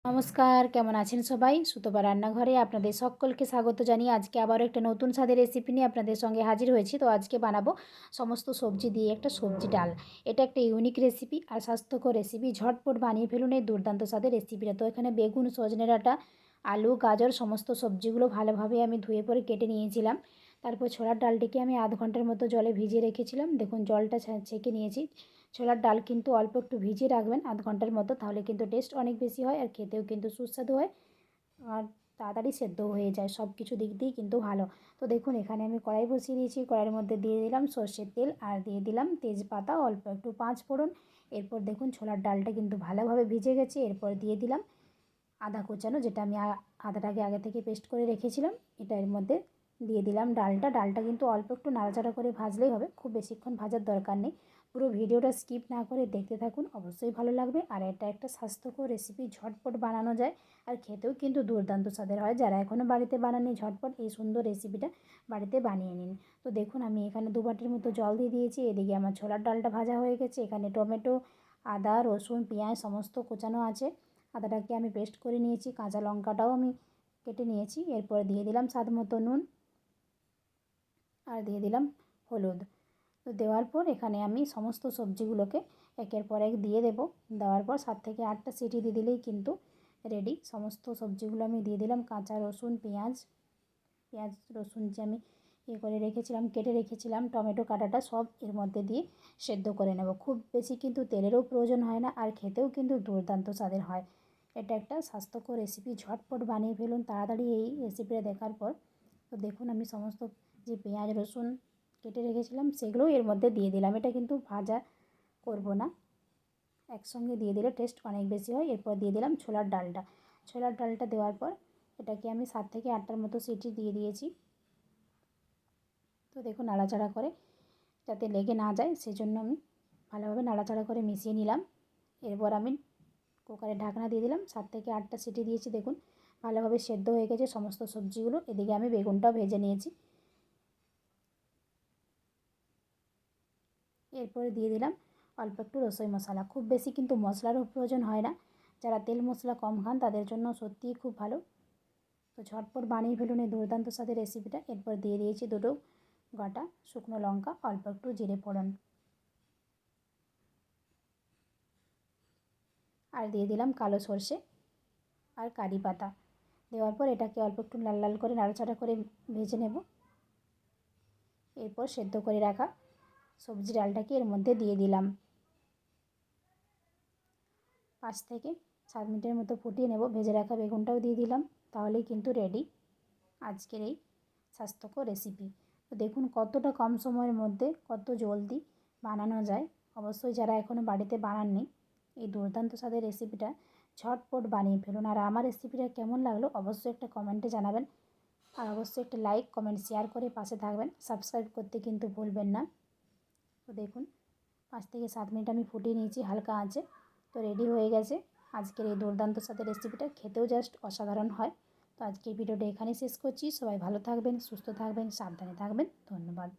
নমস্কার, কেমন আছেন সবাই? সুতপা রান্নাঘরে আপনাদের সকলকে স্বাগত জানিয়ে আজকে আবারও একটা নতুন স্বাদের রেসিপি নিয়ে আপনাদের সঙ্গে হাজির হয়েছি। তো আজকে বানাবো সমস্ত সবজি দিয়ে একটা সবজি ডাল। এটা একটা ইউনিক রেসিপি আর স্বাস্থ্যকর রেসিপি। ঝটপট বানিয়ে ফেলুন এই দুর্দান্ত স্বাদের রেসিপিটা। তো এখানে বেগুন, সজনে ডাঁটা, আলু, গাজর সমস্ত সবজিগুলো ভালোভাবে আমি ধুয়ে পরে কেটে নিয়েছিলাম। তারপর ছোলার ডালটিকে আমি আধ ঘন্টার মতো জলে ভিজিয়ে রেখেছিলাম। দেখুন জলটা ছেঁকে নিয়েছি। ছোলার ডাল কিন্তু অল্প একটু ভিজিয়ে রাখবেন আধ ঘন্টার মতো, তাহলে কিন্তু টেস্ট অনেক বেশি হয় আর খেতেও কিন্তু সুস্বাদু হয় আর তাড়াতাড়ি সেদ্ধ হয়ে যায়, সব কিছু দিক দিয়েই কিন্তু ভালো। তো দেখুন এখানে আমি কড়াই বসিয়ে দিয়েছি। কড়াইয়ের মধ্যে দিয়ে দিলাম সর্ষের তেল আর দিয়ে দিলাম তেজপাতা, অল্প একটু পাঁচ ফোড়ন। এরপর দেখুন ছোলার ডালটা কিন্তু ভালোভাবে ভিজে গেছে। এরপর দিয়ে দিলাম আদা কোচানো, যেটা আমি আদাটাকে আগে থেকে পেস্ট করে রেখেছিলাম। এটা এর মধ্যে দিয়ে দিলাম। ডালটা কিন্তু অল্প একটু নাড়াচাড়া করে ভাজলেই হবে, খুব বেশিক্ষণ ভাজার দরকার নেই। পুরো ভিডিওটা স্কিপ না করে দেখতে থাকুন, অবশ্যই ভালো লাগবে। আর এটা একটা স্বাস্থ্যকর রেসিপি, ঝটপট বানানো যায় আর খেতেও কিন্তু দুর্দান্ত স্বাদের হয়। যারা এখনও বাড়িতে বানাননি, ঝটপট এই সুন্দর রেসিপিটা বাড়িতে বানিয়ে নিন। তো দেখুন আমি এখানে 2 বাটির মতো জল দিয়ে দিয়েছি। এদিকে আমার ছোলার ডালটা ভাজা হয়ে গেছে। এখানে টমেটো, আদা, রসুন, পেঁয়াজ সমস্ত কোচানো আছে। আদাটাকে আমি পেস্ট করে নিয়েছি, কাঁচা লঙ্কাটাও আমি কেটে নিয়েছি। এরপর দিয়ে দিলাম স্বাদ মতো নুন আর দিয়ে দিলাম হলুদ। তো দেওয়ার পর এখানে আমি সমস্ত সবজিগুলোকে একের পর এক দিয়ে দেবো। দেওয়ার পর 7 থেকে 8টা সিটি দিয়ে দিলেই কিন্তু রেডি। সমস্ত সবজিগুলো আমি দিয়ে দিলাম। কাঁচা রসুন, পেঁয়াজ রসুন যে আমি করে রেখেছিলাম, কেটে রেখেছিলাম, টমেটো কাটাটা সব এর মধ্যে দিয়ে সেদ্ধ করে নেব। খুব বেশি কিন্তু তেলেরও প্রয়োজন হয় না আর খেতেও কিন্তু দুর্দান্ত স্বাদের হয়। এটা একটা স্বাস্থ্যকর রেসিপি, ঝটপট বানিয়ে ফেলুন তাড়াতাড়ি এই রেসিপিটা দেখার পর। তো দেখুন আমি সমস্ত যে পেঁয়াজ রসুন কেটে রেখেছিলাম সেগুলোও এর মধ্যে দিয়ে দিলাম। এটা কিন্তু ভাজা করব না, একসঙ্গে দিয়ে দিলে টেস্ট অনেক বেশি হয়। এরপর দিয়ে দিলাম ছোলার ডালটা দেওয়ার পর এটাকে আমি 7 থেকে 8টার মতো সিটি দিয়ে দিয়েছি। তো দেখুন নাড়াচাড়া করে যাতে লেগে না যায় সেজন্য আমি ভালোভাবে নাড়াচাড়া করে মিশিয়ে নিলাম। এরপর আমি কুকারে ঢাকনা দিয়ে দিলাম। 7 থেকে 8টা সিটি দিয়েছি। দেখুন ভালোভাবে সেদ্ধ হয়ে গেছে সমস্ত সবজিগুলো। এদিকে আমি বেগুনটাও ভেজে নিয়েছি। এরপরে দিয়ে দিলাম অল্প একটু রসই মশলা। খুব বেশি কিন্তু মশলারও প্রয়োজন হয় না। যারা তেল মশলা কম খান তাদের জন্য সত্যিই খুব ভালো। তো ঝটপট বানিয়ে ফেলুন এই দুর্দান্ত স্বাদের রেসিপিটা। এরপর দিয়ে দিয়েছি দুটো গোটা শুকনো লঙ্কা, অল্প একটু জিরে ফোড়ন আর দিয়ে দিলাম কালো সর্ষে আর কারি পাতা। দেওয়ার পর এটাকে অল্প একটু লাল লাল করে নাড়াচাড়া করে ভেজে নেব। এরপর সেদ্ধ করে রাখা সবজি ডালটাকে এর মধ্যে দিয়ে দিলাম। 5 থেকে 7 মিনিটের মতো ফুটিয়ে নেব। ভেজে রাখা বেগুনটাও দিয়ে দিলাম। তাহলেই কিন্তু রেডি আজকের এই স্বাস্থ্যকর রেসিপি। তো দেখুন কতটা কম সময়ের মধ্যে কত জলদি বানানো যায়। অবশ্যই যারা এখনও বাড়িতে বানাননি এই দুর্দান্ত স্বাদের রেসিপিটা ঝটপট বানিয়ে ফেলুন। আর আমার রেসিপিটা কেমন লাগলো অবশ্যই একটা কমেন্টে জানাবেন। আর অবশ্যই একটা লাইক কমেন্ট শেয়ার করে পাশে থাকবেন, সাবস্ক্রাইব করতে কিন্তু ভুলবেন না। তো দেখুন 5 থেকে 7 মিনিট আমি ফুটিয়ে নিয়েছি হালকা আঁচে। তো রেডি হয়ে গেছে আজকের এই দুর্দান্ত স্বাদের রেসিপিটা, খেতেও জাস্ট অসাধারণ হয়। তো আজকের ভিডিওটা এখানেই শেষ করছি। সবাই ভালো থাকবেন, সুস্থ থাকবেন, সাবধানে থাকবেন। ধন্যবাদ।